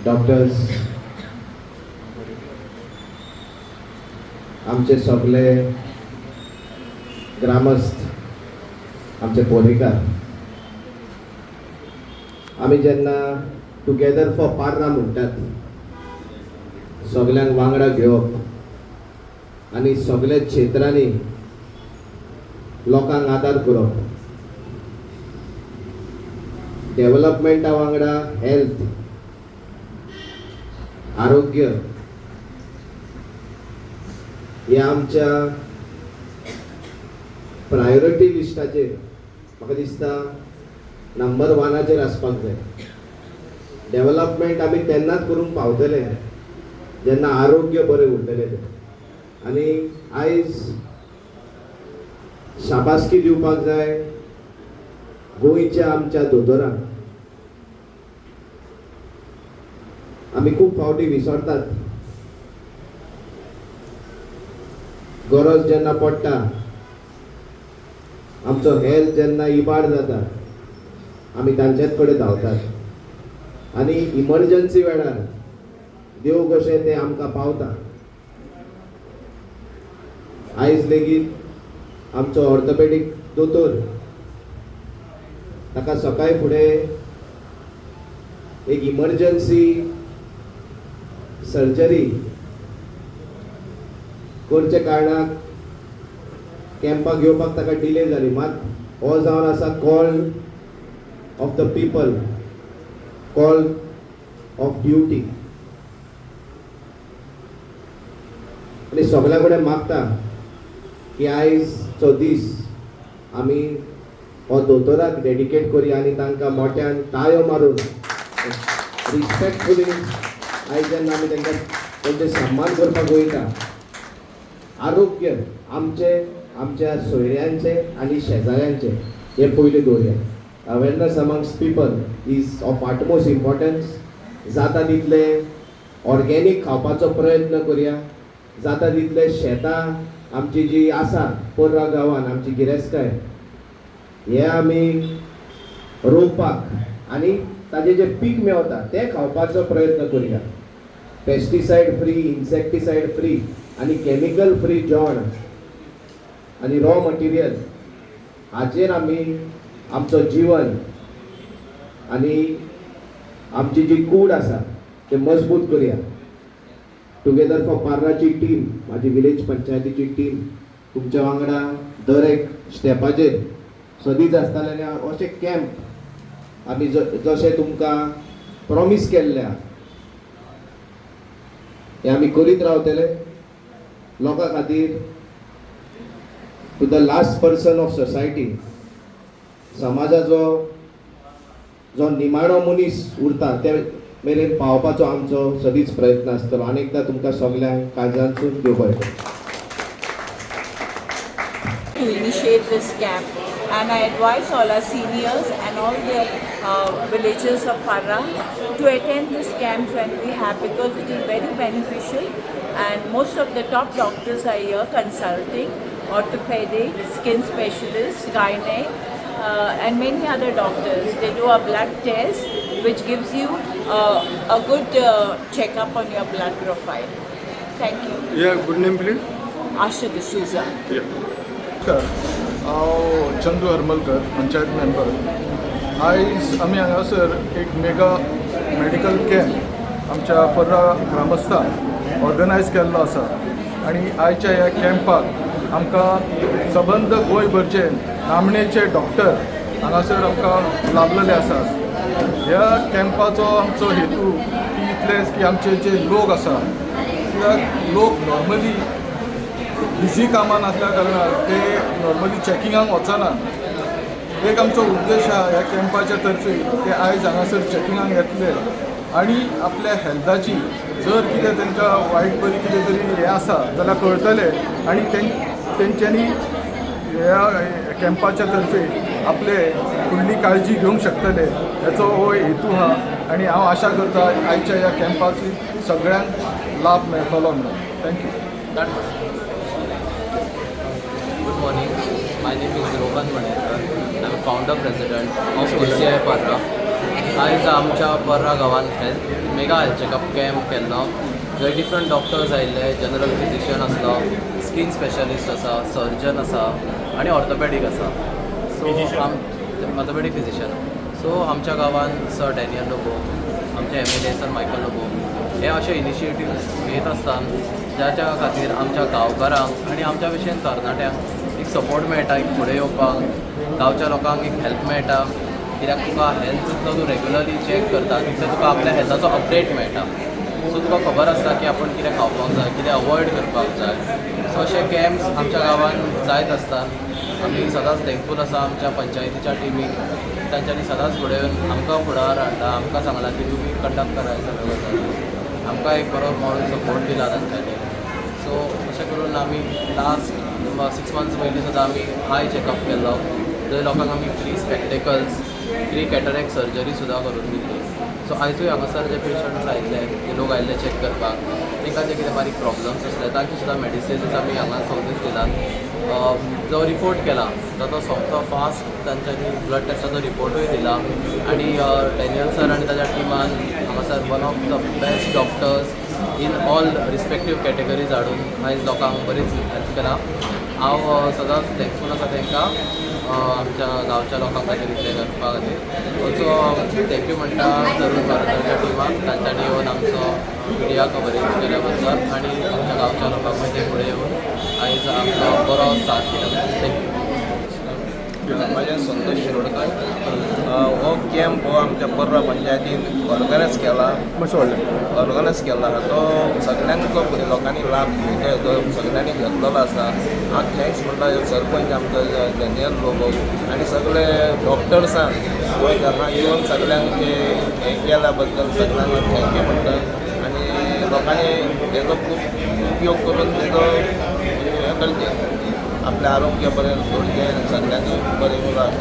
Doctors, आमचे सगळे ग्रामस्थ, आमचे पोरेकार, आम्ही जेन्ना टुगेदर फॉर पार्रा म्हणटात, सगळ्यांक वांगडा घेवप आनी सगळे क्षेत्रांनी लोकांक आदार करप, डेव्हलपमेंटा वांगडा हेल्थ, आरोग्य हे आमच्या प्रायोरिटी लिस्टाचेर म्हाका दिसता नंबर 1 आसपाक जाय. डेव्हलपमेंट आमी तेन्नाच करूंक पावतले जेन्ना आरोग्य बरें उरतलें तें. आनी आयज शाबासकी दिवपाक जाय गोंयच्या आमच्या दोतोरांक. आमी खूब फावटी विसरतात, गरज जेन्ना पडटा, आमचो हेल्थ जेन्ना इबाड जाता, आमी तांचेच कडेन धांवतात आनी इमर्जन्सी वेळार देव कशें तें आमकां पावता. आयज लेगीत आमचो ऑर्थोपेडीक दोतोर ताका सकाळी फुडें एक इमर्जन्सी सर्जरी करचे कारणाक कॅम्पाक येवपाक ताका डिले जाली. मात हो जावन आसा call of the people, call of duty. आनी सगळ्या कडेन मागता की आयजचो दीस आमी हो दोतोराक डेडिकेट करुया आनी तांकां मोठ्यान ताळयो मारून रिस्पेक्टफुली आयज जेन्ना आमी तांकां तेंचे सन्मान करपाक वयता. आरोग्य आमच्या सोयऱ्यांचे आनी शेजाऱ्यांचे हे पयलीं दवरया. Awareness amongst people is of utmost importance. जाता तितले ऑर्गेनीक खावपाचो प्रयत्न करुया. जाता तितले शेतां आमची जी आसा पर्रा गांवान आमची गिरेस्तकाय हे आमी रोवपाक आनी ताजे जे पीक मेवता ते खावपाचो प्रयत्न करुया. पेस्टिसायड फ्री, इन्सेक्टिसायड फ्री आनी केमिकल फ्री जॉन आनी रॉ मटिरियल हाचेर आमी आमचो जीवन आनी आमची जी कूड आसा ते मजबूत करुया. टुगेदर फॉर पार्राची टीम, माझी विलेज पंचायतीची टीम तुमच्या वांगडा दर एक स्टेपाचेर सदीच आसताले आनी अशे कॅम्प आमी जशे तुमकां प्रॉमिस केल्ल्या हे आमी करीत रावतले लोकां खातीर. To the last person of society, समाजाचो जो निमाणो मनीस उरता ते मेरेन पावपाचो आमचो सदीच प्रयत्न आसतलो. आनी एकदां तुमकां सगल्यांक काळजांतसून देव बरें करूं. To initiate this camp, and I advise all our seniors and all the villagers of Parra to attend this camp when we have, because it is very beneficial and most of the top doctors are here consulting, orthopedic, skin specialists, gynec, and many other doctors. They do a blood test which gives you a good checkup on your blood profile. Thank you. Yeah, good name please. Asha D'Souza. हांव Chandu Haramalkar, panchayat member. आयज आमी हांगासर एक mega medical camp आमच्या पर्रा ग्रामस्थान organise केल्लो आसा आनी आयच्या ह्या कॅम्पाक आमकां सबंद गोंयभरचे नामनेचे डॉक्टर हांगासर आमकां लाभलेले आसात. ह्या कॅम्पाचो आमचो हेतू इतलेंच की आमचे जे लोक आसा कित्याक लोक नॉर्मली बिजी कामान आसल्या कारणान ते नॉर्मली चॅकिंगाक वचना. एक आमचो उद्देश आहा ह्या कॅम्पाच्या तर्फे ते आयज हांगासर चॅकिंगाक येतले आनी आपल्या हेल्थाची जर कितें तांकां वायट बरी कितें तरी हें आसा जाल्यार कळटले आनी तेंच्यांनी ह्या कॅम्पाच्या तर्फे आपले फुडली काळजी घेवंक शकतले हेचो हो हेतू आहा आनी हांव आशा करता आयच्या ह्या कॅम्पाची सगळ्यांक लाभ मेळटलो म्हणून. Thank you. Good morning. My name is Gomantak. I am founder president of KCI Parra. आयज आमच्या पर्रा गांवांत मेगा हेल्थ चॅकअप कॅम्प केल्लो. जंय डिफरंट डॉक्टर्स आयिल्ले, जनरल फिजिशियन आसलो, स्कीन स्पेशलिस्ट आसा, सर्जन आसा आनी ऑर्थोपॅडीक आसा. So orthopaedic physician. सो आमच्या गांवांत सर डॅनियल लोबो, आमचे MLA सर मायकल लोबो हे अशे इनिशिएटिव्स घेत आसतात ज्याच्या खातीर आमच्या गांवकारांक आनी आमच्या भशेन तरणाट्यांक एक सपोर्ट मेळटा, एक फुडें येवपाक. गांवच्या लोकांक एक हेल्प मेळटा कित्याक तुका हेल्थ जितलो तूं रेगुलरली चॅक करता तितलो तुका आपल्या हेल्थाचो अपडेट मेळटा. सो तुका खबर आसता की आपण कितें खावपाक जाय, कितें अवॉयड करपाक जाय. सो अशे कॅम्प्स आमच्या गांवांत जायत आसतात. आमी सदांच थँकफूल आसा आमच्या पंचायतीच्या टिमीक. तांच्यांनी सदांच फुडें येवन आमकां फुडार हाडटा, आमकां सांगलां की तुमी कंडक्ट कराय सगळ्यो गजाली. आमकां एक बरो मॉरल सपोर्ट दिला तांच्यांनी. सो अशें करून आमी लास्ट 6 months पयलीं सुद्दां आमी आय चॅकअप केल्लो. थंय लोकांक आमी फ्री स्पॅक्टेकल्स, फ्री कॅटरॅक्ट सर्जरी सुद्दां करून दिली. सो आयजूय हांगासर जे पेशंट्स आयिल्ले, जे लोक आयिल्ले चॅक करपाक, तांकां जे कितें बारीक प्रॉब्लम्स आसले तांचे सुद्दां मेडिसिन्स आमी हांगा सवलत दिलात. जो रिपोर्ट केला तो सोंपतो फास्ट तांच्यांनी ब्लड टेस्टाचो रिपोर्टूय दिला आनी डॅनियल सर आनी ताच्या टिमान हांगासर one of the best doctors in all respective categories हाडून आयज लोकांक बरीच हेल्प केला. हांव सदांच थँकफूल आसा तांकां आमच्या गांवच्या लोकां खातीर इतलें करपा खातीर. ऑल्सो थँक्यू म्हणटा तरूण भारताच्या टिमाक, तांच्यांनी येवन आमचो मिडिया कवरेज केल्या बद्दल आनी आमच्या गांवच्या लोकांक मागीर फुडें येवन आयज आमचो बरो साथ दिला. थँक्यू. माझे संतोष शिरोडकर. हो कॅम्प हो आमच्या पर्रा पंचायतीन ऑर्गनायज केला आहा. तो सगळ्यांक लोकांनी लाभ सगळ्यांनी घेतलेलो आसा. हांव थँक्स म्हणटा सरपंच आमचो डॅनियल लोबो आनी सगळे डॉक्टर्सांक गोंयकारांक येवन सगळ्यांक ते हें केल्या बद्दल सगळ्यांक थँक्यू म्हणटा आनी लोकांनी तेजो खूब उपयोग करून तेजो हें करचें, आपलें आरोग्य बरें दवरचें, सगळ्यांनी बरें उरप.